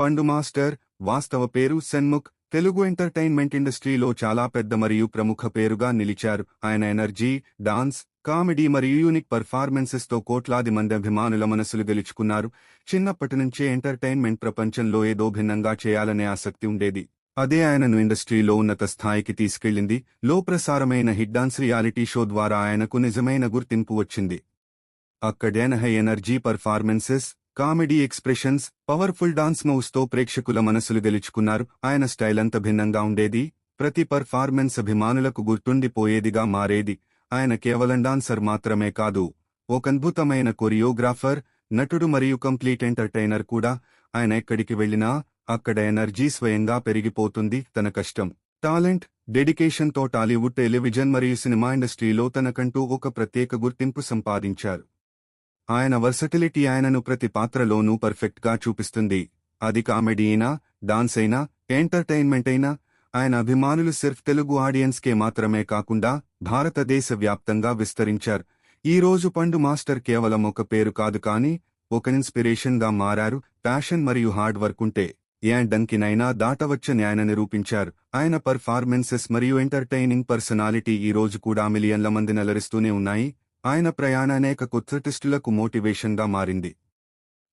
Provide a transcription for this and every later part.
పండు మాస్టర్ వాస్తవ పేరు సన్ముఖ్. తెలుగు ఎంటర్టైన్మెంట్ ఇండస్ట్రీలో చాలా పెద్ద మరియు ప్రముఖ పేరుగా నిలిచారు. ఆయన ఎనర్జీ, డాన్స్, కామెడీ మరియు యూనిక్ పర్ఫార్మెన్సెస్తో కోట్లాది మంది అభిమానుల మనసులు గెలుచుకున్నారు. చిన్నప్పటి నుంచే ఎంటర్టైన్మెంట్ ప్రపంచంలో ఏదో భిన్నంగా చేయాలనే ఆసక్తి ఉండేది. అదే ఆయనను ఇండస్ట్రీలో ఉన్నత స్థాయికి తీసుకెళ్లింది. లో ప్రసారమైన హిట్ డాన్స్ రియాలిటీ షో ద్వారా ఆయనకు నిజమైన గుర్తింపు వచ్చింది. అక్కడైన high energy performances, comedy expressions, powerful dance మూవ్స్తో ప్రేక్షకుల మనసులు గెలుచుకున్నారు. ఆయన స్టైల్ అంత భిన్నంగా ఉండేది. ప్రతి పర్ఫార్మెన్స్ అభిమానులకు గుర్తుండిపోయేదిగా మారేది. ఆయన కేవలం డాన్సర్ మాత్రమే కాదు, ఒక అద్భుతమైన కొరియోగ్రాఫర్, నటుడు మరియు కంప్లీట్ ఎంటర్టైనర్ కూడా. ఆయన ఎక్కడికి వెళ్లినా అక్కడ ఎనర్జీ స్వయంగా పెరిగిపోతుంది. తన కష్టం, టాలెంట్, డెడికేషన్తో టాలీవుడ్, టెలివిజన్ మరియు సినిమా ఇండస్ట్రీలో తనకంటూ ఒక ప్రత్యేక గుర్తింపు సంపాదించారు. ఆయన వర్సటిలిటీ ఆయనను ప్రతి పాత్రలోనూ పర్ఫెక్ట్గా చూపిస్తుంది. అది కామెడీ అయినా, డాన్స్ అయినా, ఎంటర్టైన్మెంట్ అయినా. ఆయన అభిమానులు సిర్ఫ్ తెలుగు ఆడియన్స్కే మాత్రమే కాకుండా భారతదేశ వ్యాప్తంగా విస్తరించారు. ఈ రోజు పండు మాస్టర్ కేవలం ఒక పేరు కాదు కానీ ఒక ఇన్స్పిరేషన్గా మారారు. ప్యాషన్ మరియు హార్డ్ వర్క్ ఉంటే ఏ డంకినైనా దాటవచ్చని ఆయన నిరూపించారు. ఆయన పర్ఫార్మెన్సెస్ మరియు ఎంటర్టైనింగ్ పర్సనాలిటీ ఈ రోజు కూడా మిలియన్ల మందిని అలరిస్తూనే ఉన్నాయి. ఆయన ప్రయాణ అనేక కొత్త టెస్టులకు మోటివేషన్గా మారింది.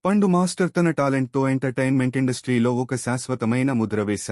పండు మాస్టర్ తన టాలెంట్తో ఎంటర్టైన్మెంట్ ఇండస్ట్రీలో ఒక శాశ్వతమైన ముద్ర వేశారు.